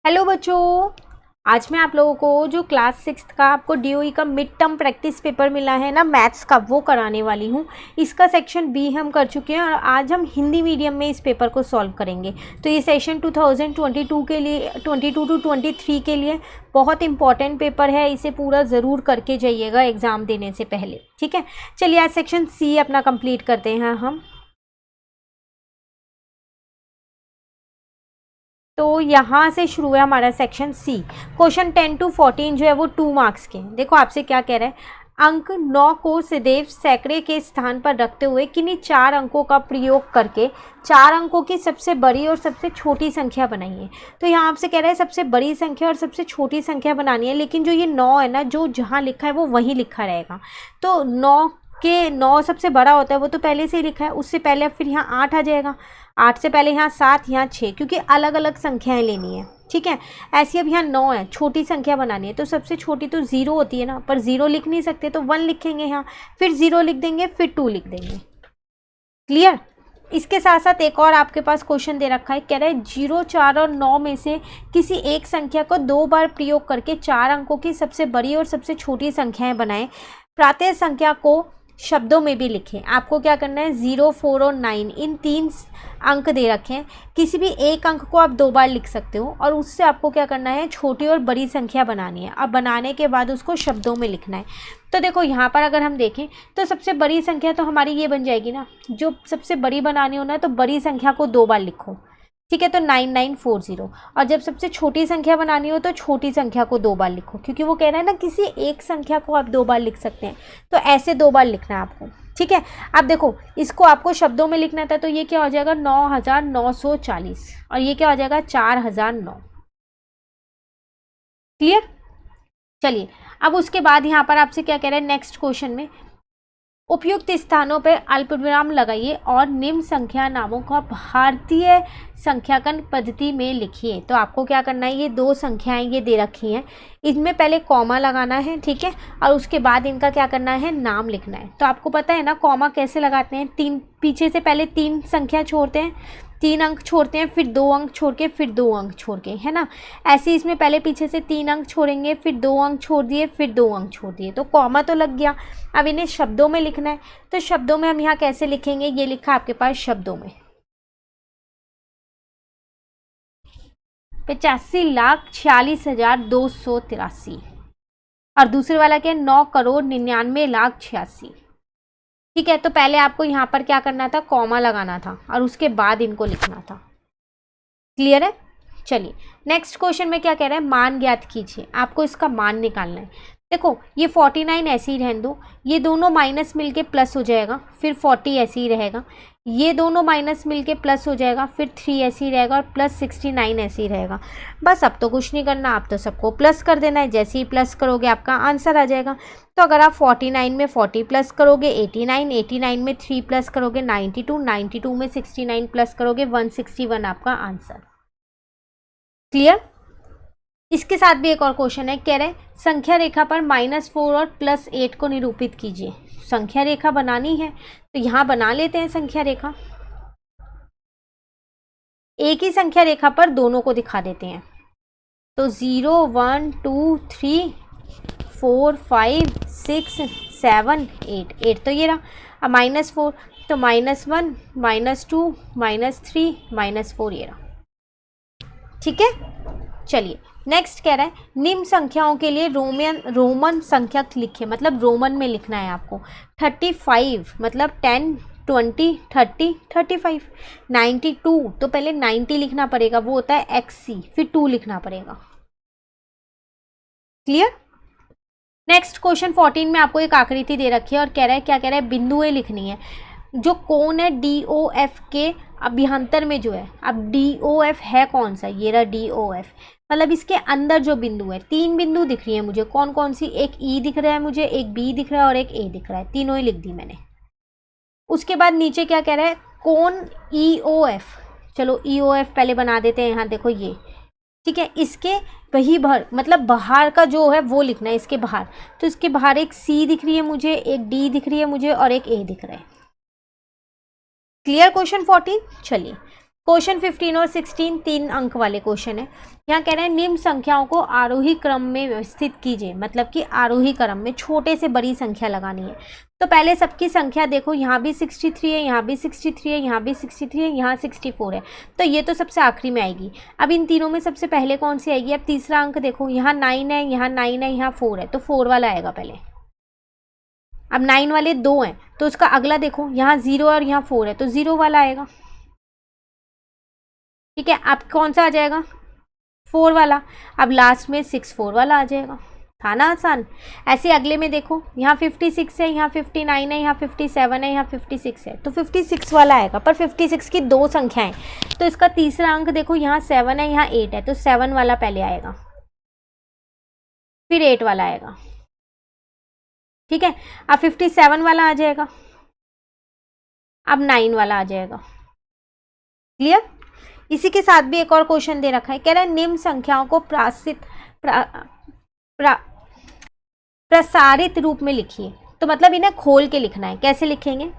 Hello बच्चों, आज मैं आप लोगों को जो क्लास 6 का आपको डीओई का मिड टर्म प्रैक्टिस पेपर मिला है ना मैथ्स का, वो कराने वाली हूँ। इसका सेक्शन बी हम कर चुके हैं और आज हम हिंदी मीडियम में इस पेपर को सॉल्व करेंगे। तो ये सेशन 2022 के लिए 22 टू 23 के लिए बहुत इंपॉर्टेंट पेपर है। इसे पूरा ज़रूर करके जाइएगा एग्ज़ाम देने से पहले, ठीक है। चलिए आज सेक्शन सी अपना कंप्लीट करते हैं हम। तो यहाँ से शुरू है हमारा सेक्शन सी। क्वेश्चन 10 टू 14 जो है वो 2 मार्क्स के। देखो आपसे क्या कह रहा है, अंक 9 को सदैव सैकड़े के स्थान पर रखते हुए किन्हीं 4 अंकों का प्रयोग करके 4 अंकों की सबसे बड़ी और सबसे छोटी संख्या बनाइए। तो यहाँ आपसे कह रहा है सबसे बड़ी संख्या और सबसे छोटी संख्या बनानी है, लेकिन जो ये 9 है ना, जो जहाँ लिखा है वो वहीं लिखा रहेगा। तो 9 सबसे बड़ा होता है, वो तो पहले से ही लिखा है। उससे पहले अब फिर यहाँ 8 आ जाएगा, 8 से पहले यहाँ 7, यहाँ 6, क्योंकि अलग अलग संख्याएं लेनी है, ठीक है। ऐसी अब यहाँ 9 है, छोटी संख्या बनानी है। तो सबसे छोटी तो 0 होती है ना, पर 0 लिख नहीं सकते तो 1 लिखेंगे यहाँ, फिर 0 लिख देंगे, फिर 2 लिख देंगे। क्लियर। इसके साथ साथ एक और आपके पास क्वेश्चन दे रखा है, कह रहा है 0, 4 और 9 में से किसी एक संख्या को 2 बार प्रयोग करके 4 अंकों की सबसे बड़ी और सबसे छोटी संख्याएं बनाएं। प्रातः संख्या को शब्दों में भी लिखें। आपको क्या करना है, 0, 4 और 9 इन 3 अंक दे रखे हैं। किसी भी एक अंक को आप 2 बार लिख सकते हो और उससे आपको क्या करना है, छोटी और बड़ी संख्या बनानी है। अब बनाने के बाद उसको शब्दों में लिखना है। तो देखो यहाँ पर अगर हम देखें तो सबसे बड़ी संख्या तो हमारी ये बन जाएगी ना, जो सबसे बड़ी बनानी होना है तो बड़ी संख्या को 2 बार लिखो, ठीक है। तो 9940। और जब सबसे छोटी संख्या बनानी हो तो छोटी संख्या को 2 बार लिखो, क्योंकि वो कह रहा है ना किसी एक संख्या को आप 2 बार लिख सकते हैं, तो ऐसे 2 बार लिखना है आपको, ठीक है। अब देखो इसको आपको शब्दों में लिखना था, तो ये क्या हो जाएगा 9940 और ये क्या हो जाएगा 4009। क्लियर। चलिए अब उसके बाद यहाँ पर आपसे क्या कह रहा है नेक्स्ट क्वेश्चन में, उपयुक्त स्थानों पर अल्पविराम लगाइए और निम्न संख्या नामों का भारतीय संख्याकन पद्धति में लिखिए। तो आपको क्या करना है, ये 2 संख्याएं ये दे रखी हैं, इनमें पहले कॉमा लगाना है, ठीक है, और उसके बाद इनका क्या करना है, नाम लिखना है। तो आपको पता है ना कॉमा कैसे लगाते हैं, 3 पीछे से पहले 3 संख्या छोड़ते हैं, 3 अंक छोड़ते हैं, फिर 2 अंक छोड़ के, फिर 2 अंक छोड़ के, है ना। ऐसे इसमें पहले पीछे से 3 अंक छोड़ेंगे, फिर 2 अंक छोड़ दिए, फिर 2 अंक छोड़ दिए, तो कॉमा तो लग गया। अब इन्हें शब्दों में लिखना है, तो शब्दों में हम यहाँ कैसे लिखेंगे, ये लिखा आपके पास शब्दों में 85,46,283। और दूसरे वाला क्या है, 9,99,86,। ठीक है। तो पहले आपको यहाँ पर क्या करना था, कॉमा लगाना था और उसके बाद इनको लिखना था। क्लियर है। चलिए नेक्स्ट क्वेश्चन में क्या कह रहा है, मान ज्ञात कीजिए। आपको इसका मान निकालना है। देखो ये 49 ऐसे ही रहने दो, ये दोनों माइनस मिलके प्लस हो जाएगा, फिर 40 ऐसे ही रहेगा, ये दोनों माइनस मिलके प्लस हो जाएगा, फिर 3 ऐसे ही रहेगा और प्लस 69 ऐसे ही रहेगा। बस अब तो कुछ नहीं करना, आप तो सबको प्लस कर देना है। जैसे ही प्लस करोगे आपका आंसर आ जाएगा। तो अगर आप 49 में 40 प्लस करोगे 89, 89 में 3 प्लस करोगे 92, 92 में 69 प्लस करोगे 161 आपका आंसर। क्लियर। इसके साथ भी एक और क्वेश्चन है, कह रहे हैं संख्या रेखा पर -4 और +8 को निरूपित कीजिए। संख्या रेखा बनानी है तो यहाँ बना लेते हैं संख्या रेखा। एक ही संख्या रेखा पर दोनों को दिखा देते हैं। तो 0, 1, 2, 3, 4, 5, 6, 7, 8 तो ये रहा। अब -4 तो -1, -2, -3, -4 ये रहा, ठीक है। चलिए नेक्स्ट कह रहा है निम्न संख्याओं के लिए रोमन संख्यक लिखिए, मतलब रोमन में लिखना है आपको। 35 मतलब 10, 20, 30, 35। 92 तो पहले 90 लिखना पड़ेगा, वो होता है XC, फिर 2 लिखना पड़ेगा। क्लियर। नेक्स्ट क्वेश्चन 14 में आपको एक आकृति दे रखी है और कह रहा है, क्या कह रहा है, बिंदुएं लिखनी है। जो कोण है DOF के अभ्यंतर में जो है, अब DOF है कौन सा, ये रहा DOF, मतलब इसके अंदर जो बिंदु है, 3 बिंदु दिख रही है मुझे, कौन कौन सी, एक E दिख रहा है मुझे, एक B दिख रहा है और एक A दिख रहा है, तीनों ही लिख दी मैंने। उसके बाद नीचे क्या कह रहा है, कोण EOF, चलो EOF पहले बना देते हैं। यहाँ देखो ये, ठीक है, इसके वही भर मतलब बाहर का जो है वो लिखना है, इसके बाहर। तो इसके बाहर एक C दिख रही है मुझे, एक D दिख रही है मुझे और एक A दिख रहा है। Clear question 14। चलिए क्वेश्चन 15 और 16 3 अंक वाले क्वेश्चन है। यहाँ कह रहे हैं निम्न संख्याओं को आरोही क्रम में व्यवस्थित कीजिए, मतलब कि आरोही क्रम में छोटे से बड़ी संख्या लगानी है। तो पहले सबकी संख्या देखो, यहाँ भी 63 है, यहाँ भी 63 है, यहाँ भी 63 है, यहाँ 64 है, तो ये तो सबसे आखिरी में आएगी। अब इन तीनों में सबसे पहले कौन सी आएगी? अब तीसरा अंक देखो, यहाँ 9 है, यहाँ 9 है, यहाँ 4 है, तो 4 वाला आएगा पहले। अब 9 वाले 2 हैं, तो उसका अगला देखो, यहाँ 0 और यहाँ 4 है, तो 0 वाला आएगा। ठीक है, अब कौन सा आ जाएगा? 4 वाला। अब लास्ट में 64 वाला आ जाएगा। था ना आसान? ऐसे अगले में देखो, यहाँ 56 है, यहाँ 59 है, यहाँ 57 है, यहाँ 56 है, तो 56 वाला आएगा। पर 56 की दो संख्याएं, तो इसका तीसरा अंक देखो, यहाँ 7 है, यहाँ 8 है, तो 7 वाला पहले आएगा, फिर 8 वाला आएगा। ठीक है, अब 57 वाला आ जाएगा, अब 9 वाला आ जाएगा। क्लियर? इसी के साथ भी एक और क्वेश्चन दे रखा है, कह रहा है निम्न संख्याओं को प्रसारित रूप में लिखिए। तो मतलब इन्हें खोल के लिखना है। कैसे लिखेंगे?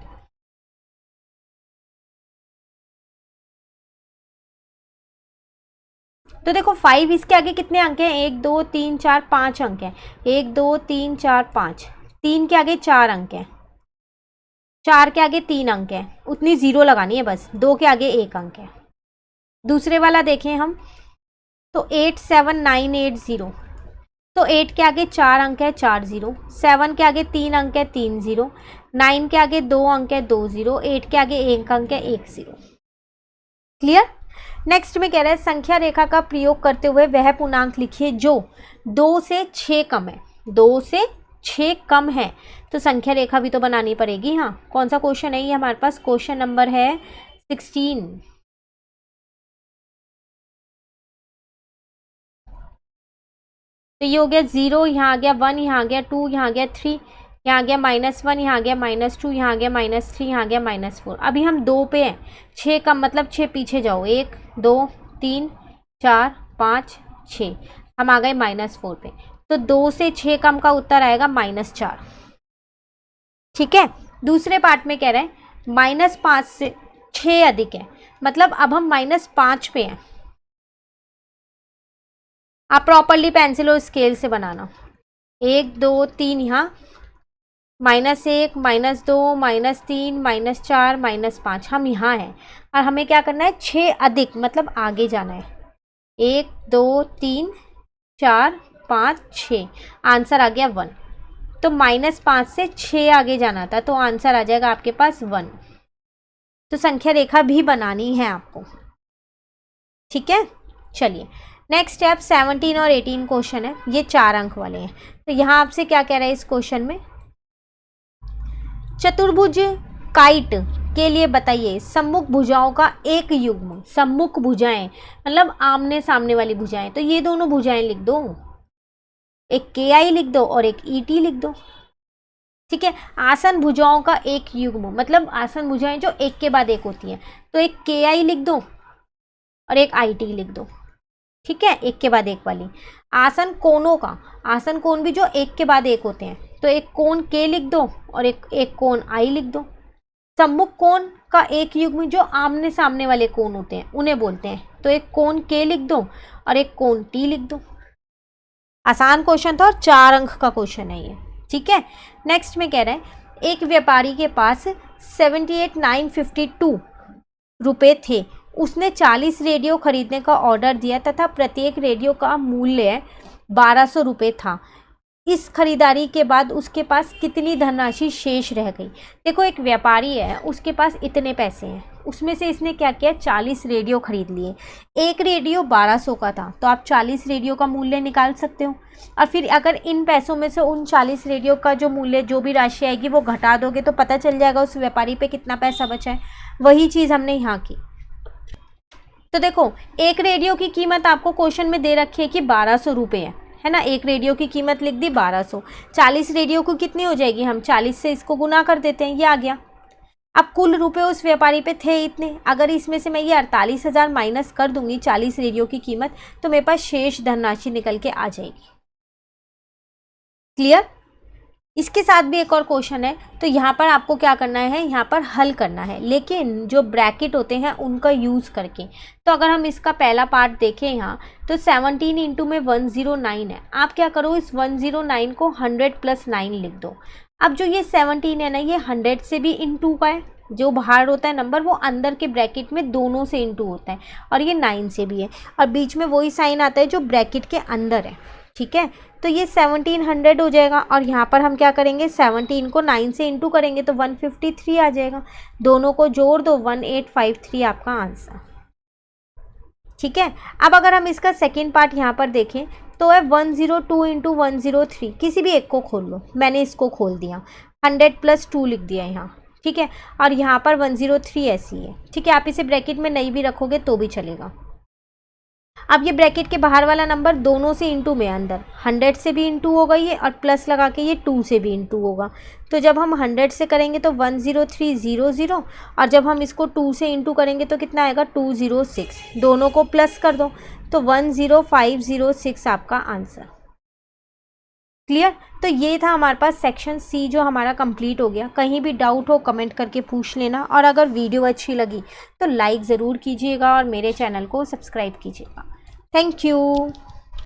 तो देखो 5 इसके आगे कितने अंक हैं? 1 2 3 4 5 अंक हैं। 1 2 3 4 5, 3 के आगे 4 अंक हैं, 4 के आगे 3 अंक हैं, उतनी 0 लगानी है बस। 2 के आगे 1 अंक है। दूसरे वाला देखें हम, तो 8 7 9 8 0, तो 8 के आगे 4 अंक है, 4 0, 7 के आगे 3 अंक है, 3 0, 9 के आगे 2 अंक है, 2 0, 8 के आगे 1 अंक है, 1 0। क्लियर? नेक्स्ट में कह रहा है संख्या रेखा का प्रयोग करते हुए वह पूर्णांक लिखिए जो 2 से 6 कम है। 2 से 6 कम है, तो संख्या रेखा भी तो बनानी पड़ेगी। हाँ, कौन सा क्वेश्चन है ये? हमारे पास क्वेश्चन नंबर है 16। तो ये हो गया 0, यहाँ आ गया 1, यहाँ आ गया 2, यहाँ आ गया 3, यहाँ आ गया -1, यहाँ आ गया -2, यहाँ आ गया -3, यहाँ आ गया -4। अभी हम 2 पे हैं, 6 कम मतलब 6 पीछे जाओ, 1 2 3 4 5 6, हम आ गए -4 पे। तो 2 से 6 कम का उत्तर आएगा -4। ठीक है, दूसरे पार्ट में कह रहे हैं -5 से 6 अधिक है, मतलब अब हम -5 पे हैं। आप प्रॉपरली पेंसिल और स्केल से बनाना। 1 2 3, यहाँ -1 -2 -3 -4 -5, हम यहाँ हैं और हमें क्या करना है? 6 अधिक, मतलब आगे जाना है। 1 2 3 4 5 6, आंसर आ गया 1। तो -5 से 6 आगे जाना था, तो आंसर आ जाएगा आपके पास 1। तो संख्या रेखा भी बनानी है आपको। ठीक है, चलिए नेक्स्ट स्टेप 17 और 18 क्वेश्चन है, ये 4 अंक वाले हैं। तो यहाँ आपसे क्या कह रहा है इस क्वेश्चन में? चतुर्भुज काइट के लिए बताइए सम्मुख भुजाओं का एक युग्म। सम्मुख भुजाएं मतलब आमने सामने वाली भुजाएं, तो ये दोनों भुजाएं लिख दो, एक KI लिख दो और एक ET लिख दो। ठीक है, आसन भुजाओं का एक युग्म मतलब आसन भुजाएं जो एक के बाद एक होती हैं, तो एक KI लिख दो और एक IT लिख दो। ठीक है, एक के बाद एक वाली। आसन कोणों का, आसन कोण भी जो एक के बाद एक होते हैं, तो एक कोण K लिख दो और एक कोण I लिख दो। सम्मुख कोण का एक युग्म जो आमने सामने वाले कोण होते हैं उन्हें बोलते हैं, तो एक कोण K लिख दो और एक कोण T लिख दो। आसान क्वेश्चन था और 4 अंक का क्वेश्चन है ये। ठीक है, नेक्स्ट में कह रहा है एक व्यापारी के पास 78,952 रुपये थे। उसने 40 रेडियो खरीदने का ऑर्डर दिया तथा प्रत्येक रेडियो का मूल्य 1200 रुपये था। इस खरीदारी के बाद उसके पास कितनी धनराशि शेष रह गई? देखो एक व्यापारी है, उसके पास इतने पैसे हैं, उसमें से इसने क्या किया? 40 रेडियो खरीद लिए। एक रेडियो 1200 का था, तो आप 40 रेडियो का मूल्य निकाल सकते हो। और फिर अगर इन पैसों में से उन 40 रेडियो का जो मूल्य, जो भी राशि आएगी वो घटा दोगे तो पता चल जाएगा उस व्यापारी पे कितना पैसा बचा है। वही चीज़ हमने यहाँ की। तो देखो एक रेडियो की कीमत आपको क्वेश्चन में दे रखी है कि 1200 रुपये है ना। एक रेडियो की कीमत लिख दी 1200। 40 रेडियो को कितनी हो जाएगी? हम 40 से इसको गुना कर देते हैं, ये आ गया। अब कुल रुपए उस व्यापारी पे थे इतने, अगर इसमें से मैं ये 48,000 माइनस कर दूंगी 40 रेडियो की कीमत, तो मेरे पास शेष धनराशि निकल के आ जाएगी। क्लियर? इसके साथ भी एक और क्वेश्चन है, तो यहाँ पर आपको क्या करना है, यहाँ पर हल करना है, लेकिन जो ब्रैकेट होते हैं उनका यूज़ करके। तो अगर हम इसका पहला पार्ट देखें यहाँ, तो 17 इंटू में 109 है। आप क्या करो, इस 109 को 100 + 9 लिख दो। अब जो ये 17 है ना, ये 100 से भी इंटू का है, जो बाहर होता है नंबर वो अंदर के ब्रैकेट में दोनों से इंटू होता है, और ये 9 से भी है, और बीच में वही साइन आता है जो ब्रैकेट के अंदर है, ठीक है। तो ये 1700 हो जाएगा, और यहाँ पर हम क्या करेंगे, 17 को 9 से इंटू करेंगे तो 153 आ जाएगा। दोनों को जोड़ दो, 1853 आपका आंसर, ठीक है। अब अगर हम इसका सेकेंड पार्ट यहाँ पर देखें, तो है 102 इंटू 103, किसी भी एक को खोल लो, मैंने इसको खोल दिया, 100 + 2 लिख दिया यहाँ, ठीक है। और यहाँ पर 103 ऐसी है, ठीक है। आप इसे ब्रैकेट में नहीं भी रखोगे तो भी चलेगा। अब ये ब्रैकेट के बाहर वाला नंबर दोनों से इंटू में, अंदर 100 से भी इंटू होगा ये, और प्लस लगा के ये 2 से भी इंटू होगा। तो जब हम 100 से करेंगे तो 10300, और जब हम इसको 2 से इंटू करेंगे तो कितना आएगा, 206। दोनों को प्लस कर दो तो 10506 आपका आंसर। क्लियर। तो ये था हमारे पास सेक्शन सी जो हमारा कंप्लीट हो गया। कहीं भी डाउट हो कमेंट करके पूछ लेना, और अगर वीडियो अच्छी लगी तो लाइक ज़रूर कीजिएगा और मेरे चैनल को सब्सक्राइब कीजिएगा। Thank you.